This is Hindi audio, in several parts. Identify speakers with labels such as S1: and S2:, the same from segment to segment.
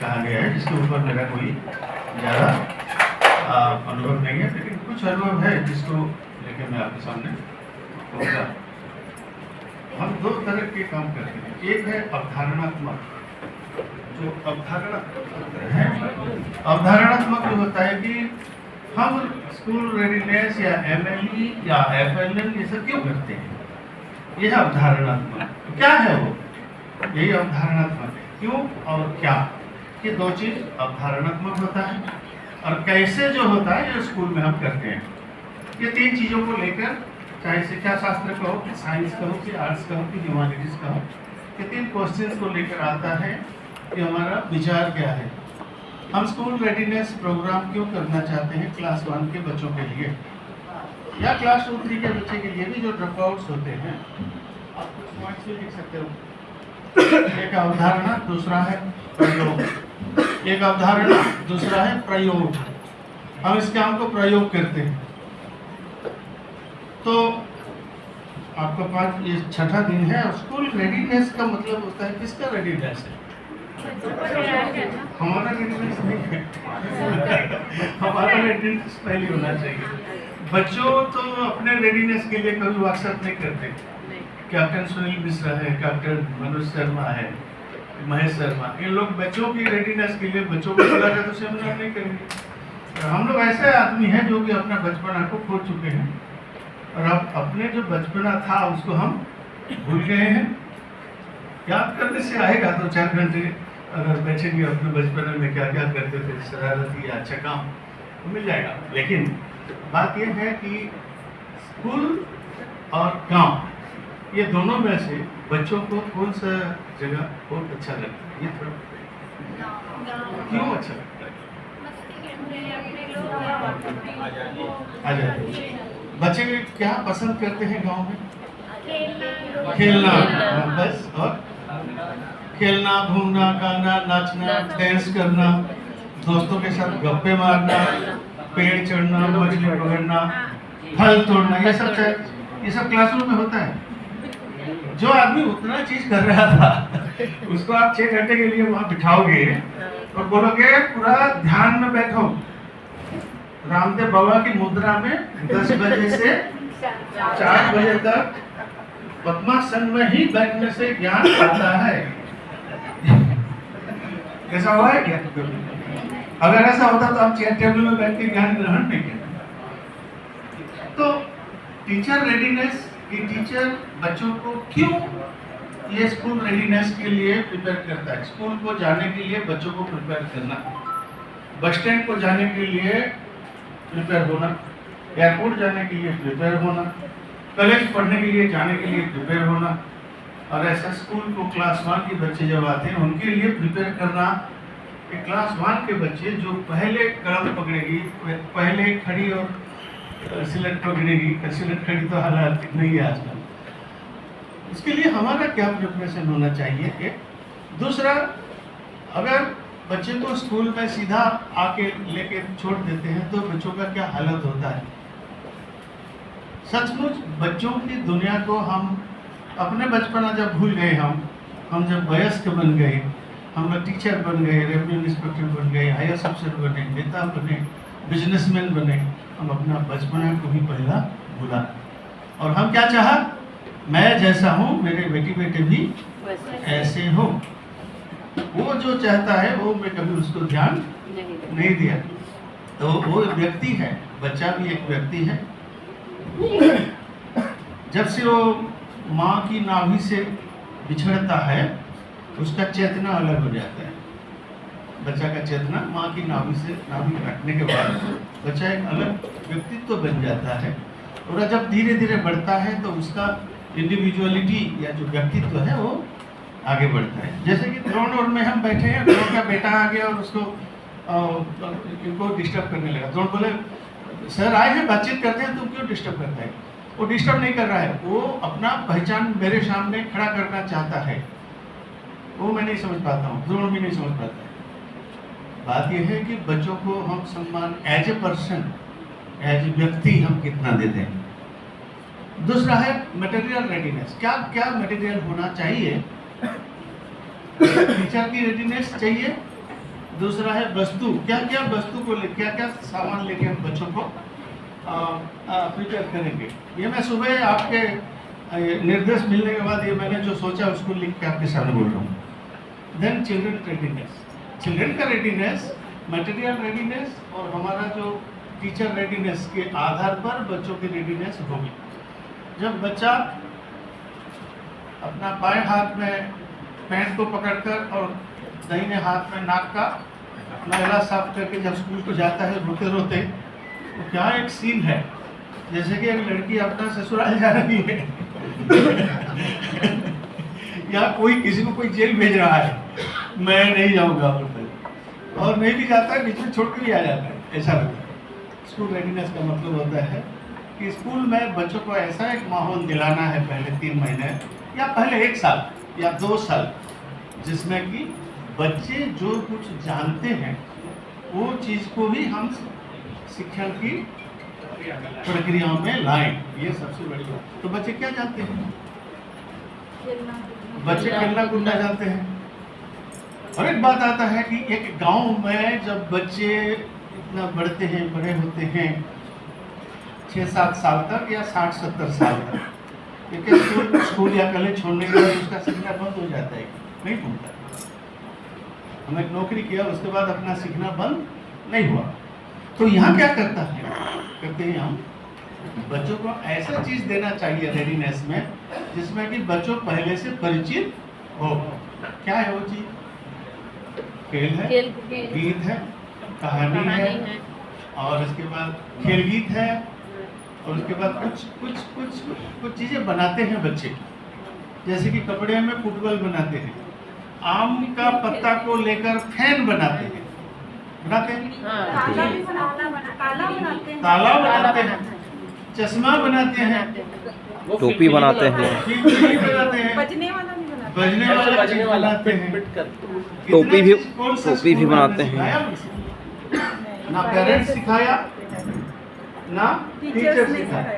S1: कहा गया है, जिसके ऊपर मेरा कोई ज़्यादा अनुभव नहीं है, लेकिन कुछ अनुभव है जिसको लेकर मैं आपके सामने कहूँगा। हम दो तरह के काम करते हैं, एक है अवधारणात्मक। जो अवधारणात्मक जो होता है कि हम स्कूल रेडीनेस या MLE या FLL ये सब क्यों करते हैं, यह अवधारणात्मक। क्या है वो, यही अवधारणात्मक है, क्यों और क्या, ये दो चीज अवधारणात्मक होता है। और कैसे जो होता है जो स्कूल में हम करते हैं, ये तीन चीजों को लेकर, चाहे शिक्षा शास्त्र कहो कि साइंस कहो कि आर्ट्स कहो कि ह्यूमैनिटीज कहो, ये तीन क्वेश्चंस को लेकर आता है कि हमारा विचार क्या है। हम स्कूल रेडीनेस प्रोग्राम क्यों करना चाहते हैं क्लास 1 के बच्चों के लिए या क्लास 2-3 के बच्चे के लिए भी जो ड्रॉप आउट्स होते हैं। आप कुछ पॉइंट्स भी लिख सकते हो। एक अवधारणा, दूसरा है प्रयोग। एक अवधारणा, दूसरा है प्रयोग। हम इस काम को प्रयोग करते हैं। तो आपका पास ये छठा दिन है। स्कूल रेडीनेस का मतलब होता है किसका रेडीनेस है? हमारा रेडीनेस नहीं है। हमारा रेडीनेस पहले होना चाहिए। बच्चों तो अपने रेडीनेस के लिए कभी व्हाट्सएप नहीं करते। कैप्टन सुनील मिश्रा है, कैप्टन मनोज शर्मा है, महेश शर्मा, इन लोग बच्चों की रेडीनेस के लिए बच्चों को बुला कर तो सेमिनार नहीं करेंगे। हम लोग ऐसे आदमी हैं जो कि अपना बचपना को खो चुके हैं और अब अपने जो बचपना था उसको हम भूल गए हैं। याद करने से आएगा तो 4 घंटे अगर बैठेंगे अपने बचपन में क्या क्या करते थे, शरारती या अच्छा काम, तो मिल जाएगा। लेकिन बात यह है कि स्कूल और काम, ये दोनों में से बच्चों को कौन सा जगह बहुत अच्छा लगता है? ये थोड़ा क्यों अच्छा लगता है? आ जाए। बच्चे क्या पसंद करते हैं गांव में? खेलना। बस, और खेलना, घूमना, गाना, नाचना, डांस करना, दोस्तों के साथ गप्पे मारना, पेड़ चढ़ना, मछली पकड़ना, फल तोड़ना, ये सब क्लासरूम में होता है। जो आदमी उतना चीज कर रहा था उसको आप 6 घंटे के लिए वहां बिठाओगे और बोलोगे पूरा ध्यान में बैठो। रामदेव बाबा की मुद्रा में 10 बजे से 4 बजे तक पद्मासन में ही बैठने से ज्ञान आता है। ऐसा हुआ है क्या? अगर ऐसा होता तो आप चेयर टेबल में बैठ के ज्ञान ग्रहण नहीं करते। तो टीचर रेडीनेस की टीचर बच्चों को क्यों ये स्कूल रेडीनेस के लिए प्रिपेयर करता है? स्कूल को जाने के लिए बच्चों को प्रिपेयर करना, बस स्टैंड को जाने के लिए प्रिपेयर होना, एयरपोर्ट जाने के लिए प्रिपेयर होना, कॉलेज पढ़ने के लिए जाने के लिए प्रिपेयर होना, और ऐसा स्कूल को क्लास 1 के बच्चे जब आते हैं उनके लिए प्रिपेयर करना कि क्लास 1 के बच्चे जो पहले कलम पकड़ेगी, पहले खड़ी और सिलेट पकड़ेगी, सिलेट खड़ी तो हालात नहीं है आजकल। इसके लिए हमारा क्या प्रिपरेशन होना चाहिए? एक दूसरा, अगर बच्चे को स्कूल में सीधा आके लेके छोड़ देते हैं तो बच्चों का क्या हालत होता है? सचमुच बच्चों की दुनिया को हम अपने बचपना जब भूल गए, हम जब वयस्क बन गए, हम लोग टीचर बन गए, रेवेन्यू इंस्पेक्टर बन गए, IAS अफसर बने, नेता बने, बिजनेसमैन बने, हम अपना बचपना को ही पहला भूला। और हम क्या चाहा? मैं जैसा हूँ मेरे बेटी बेटे भी ऐसे हो। वो जो चाहता है वो मैं कभी उसको ध्यान नहीं दिया। तो वो व्यक्ति है, बच्चा भी एक व्यक्ति है। जब से वो माँ की नाभि से बिछड़ता है उसका चेतना अलग हो जाता है। बच्चा का चेतना माँ की नाभि से नाभि काटने के बाद बच्चा एक अलग व्यक्तित्व बन जाता है। और जब धीरे धीरे बढ़ता है तो उसका इंडिविजुअलिटी या जो व्यक्तित्व है वो आगे बढ़ता है। जैसे कि ड्रोन और में हम बैठे हैं, ड्रोन का बेटा आ गया और उसको इनको डिस्टर्ब करने लगा। ड्रोन बोले सर आए हैं, बातचीत करते हैं, तुम क्यों डिस्टर्ब करता है? वो डिस्टर्ब नहीं कर रहा है, वो अपना पहचान मेरे सामने खड़ा करना चाहता है। वो मैं नहीं समझ पाता हूँ, ड्रोन भी नहीं समझ पाता है। बात यह है कि बच्चों को हम सम्मान as a person, as a व्यक्ति हम कितना देते हैं। दूसरा है मटेरियल रेडीनेस। क्या क्या मटेरियल होना चाहिए? टीचर की रेडीनेस चाहिए, दूसरा है वस्तु, क्या क्या वस्तु को क्या क्या सामान लेके हम बच्चों को प्रिपेयर करेंगे। ये मैं सुबह आपके निर्देश मिलने के बाद ये मैंने जो सोचा उसको लिख के आपके सामने बोल रहा हूँ। देन चिल्ड्रन रेडीनेस, चिल्ड्रन का रेडीनेस, मटेरियल रेडीनेस और हमारा जो टीचर रेडीनेस के आधार पर बच्चों की रेडीनेस होगी। जब बच्चा अपना बाएं हाथ में पेन को पकड़कर और दाहिने हाथ में नाक का मैला साफ करके जब स्कूल को जाता है रोते रोते, तो क्या एक सीन है, जैसे कि एक लड़की अपना ससुराल जा रही है या कोई किसी को कोई जेल भेज रहा है, मैं नहीं जाऊंगा और नहीं भी जाता है, बीच में छोड़ के भी आ जाता है, ऐसा लगता है। स्कूल रेडीनेस का मतलब होता है कि स्कूल में बच्चों को ऐसा एक माहौल दिलाना है पहले 3 महीने या पहले 1 साल या 2 साल, जिसमें कि बच्चे जो कुछ जानते हैं वो चीज़ को भी हम शिक्षण की प्रक्रियाओं में लाएं। ये सबसे बड़ी बात। तो बच्चे क्या जानते हैं? बच्चे खेलना कूदना जानते हैं। और एक बात आता है कि एक गांव में जब बच्चे इतना बढ़ते हैं, बड़े होते हैं 6-7 साल तक या 60-70 साल तक, लेकिन स्कूल या कॉलेज छोड़ने के बाद उसका सीखना बंद हो जाता है, नहीं घूमता। हम एक नौकरी किया, उसके बाद अपना सीखना बंद नहीं हुआ। तो यहाँ क्या करते हैं हम बच्चों को ऐसा चीज देना चाहिए रेडीनेस में जिसमें कि बच्चों पहले से परिचित हो। क्या है वो चीज? खेल है, गीत है, कहानी है, और उसके बाद खेल गीत है, और उसके बाद कुछ चीजें बनाते हैं बच्चे, जैसे कि कपड़े में फुटबॉल बनाते हैं, आम का पत्ता को लेकर फैन बनाते हैं, ताला बनाते हैं, चश्मा बनाते हैं,
S2: टोपी बनाते हैं,
S1: बजने वाला बनाते हैं,
S2: टोपी भी बनाते हैं।
S1: ना पेरेंट्स सिखाया ना टीचर सिखाया,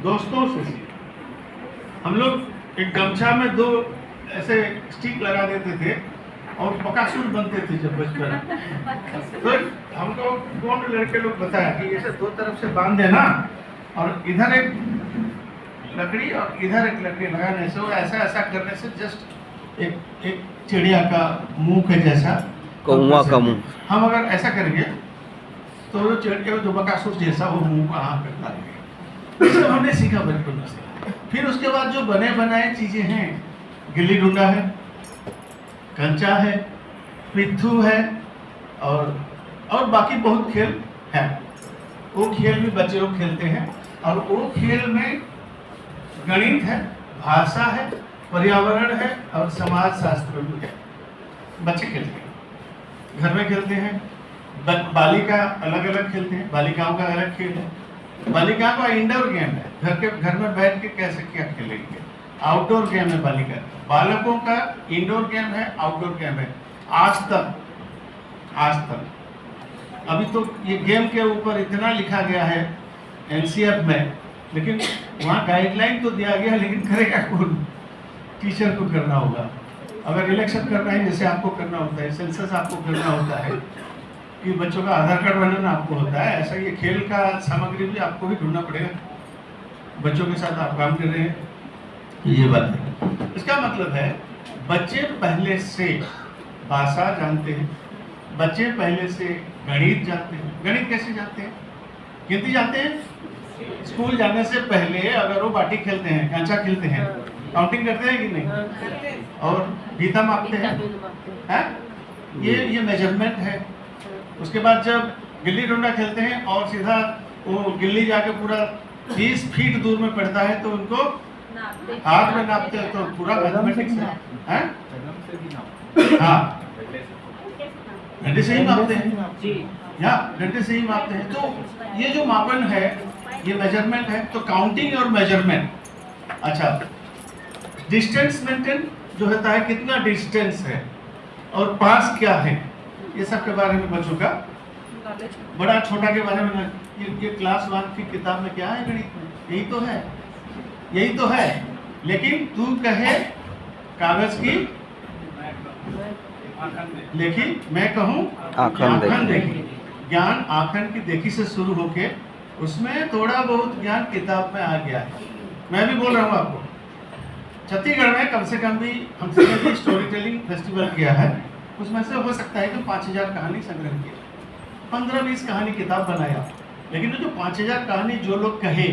S1: दोस्तों से सीखा। हम लोग एक गमछा में 2 ऐसे स्टिक लगा देते थे और बकासुर बनते थे जब बचपन। तो हमको कौन लड़के लोग बताया कि ऐसे 2 तरफ से बांध देना और इधर एक लकड़ी और इधर एक लकड़ी लगाने से, वो ऐसा करने से जस्ट एक चिड़िया का मुंह के जैसा,
S2: कौवा का मुंह,
S1: हम अगर ऐसा करेंगे तो वो चिड़िया जो बकासुर जैसा वो मुंह कहाँ करता है। ये सब हमने सीखा बचपन से। फिर उसके बाद जो बने बनाए चीजें हैं, गिल्ली डंडा है, कंचा है, पिट्ठू है, और बाकी बहुत खेल है। वो खेल भी बच्चे लोग खेलते हैं, और वो खेल में गणित है, भाषा है, पर्यावरण है और समाज शास्त्र भी है। बच्चे खेलते हैं, घर में खेलते हैं। बालिका अलग अलग खेलते हैं, बालिकाओं का अलग खेल है। बालिका का इंडोर गेम है, घर में बैठ के कैसे क्या खेलेंगे, आउटडोर गेम है बालिका। बालकों का इंडोर गेम है, आउटडोर गेम है। आज तक अभी तो ये गेम के ऊपर इतना लिखा गया है एनसीएफ में, लेकिन वहाँ गाइडलाइन तो दिया गया, लेकिन करेगा कौन? टीचर को करना होगा। अगर इलेक्शन करना है, जैसे आपको करना होता है, सेंसस आपको करना होता है, कि बच्चों का आधार कार्ड बनाना आपको होता है, ऐसा ये खेल का सामग्री भी आपको भी ढूंढना पड़ेगा। बच्चों के साथ आप काम कर रहे हैं, ये बात है। इसका मतलब है बच्चे पहले से भाषा जानते हैं, बच्चे पहले से गणित जानते हैं। गणित कैसे जानते हैं? गिनती जानते हैं। स्कूल जाने से पहले अगर वो बाटी खेलते हैं, कंचा खेलते हैं, काउंटिंग करते हैं कि नहीं, और गीता मापते हैं, ये मेजरमेंट है। उसके बाद जब गिल्ली डंडा खेलते हैं और सीधा वो गिल्ली जाके पूरा 20 फीट दूर में पड़ता है, तो उनको हाथ में नापते हैं, तो पूरा मैथमेटिक्स है। हाँ, डंडे से ही मापते हैं, या डंडे से ही मापते हैं। तो ये जो मापन है, ये मेजरमेंट है। तो काउंटिंग और मेजरमेंट, अच्छा, डिस्टेंस मेंटेन जो होता है, कितना डिस्टेंस है और पास क्या है, ये सब के बारे में बच्चों का, बड़ा छोटा के बारे में। ये क्लास 1 की किताब में क्या है गणित में? यही तो है। लेकिन तू कहे कागज की लेखी, मैं कहूँ
S2: आखन देखी।
S1: देखी। ज्ञान आखन की देखी से शुरू होके उसमें थोड़ा बहुत ज्ञान किताब में आ गया है। मैं भी बोल रहा हूँ आपको, छत्तीसगढ़ में कम से कम भी हमसे भी स्टोरी टेलिंग फेस्टिवल किया है, उसमें से हो सकता है कि 5000 कहानी संग्रह किया, 15-20 कहानी किताब बनाया। लेकिन जो 5000 कहानी जो लोग कहे,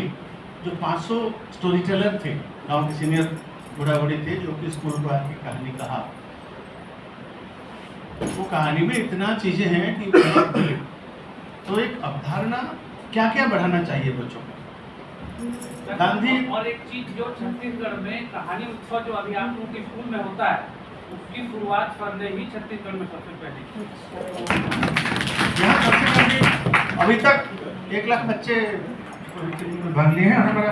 S1: जो 500 स्टोरी टेलर थे, गाँव के सीनियर बूढ़ा बूढ़ी थे जो कि स्कूल को आके कहानी कहा, वो कहानी में इतना चीजें हैं कि बोले तो एक अवधारणा क्या क्या बढ़ाना चाहिए बच्चों को। गांधी
S3: और एक चीज जो छत्तीसगढ़ में कहानी उत्सव जो अभी आप लोगों के स्कूल में होता है, उसकी शुरुआत फरले ही छत्तीसगढ़ में सबसे पहले।
S1: यहाँ सबसे पहले अभी तक 1 लाख बच्चे भाग लिए हैं। हमारा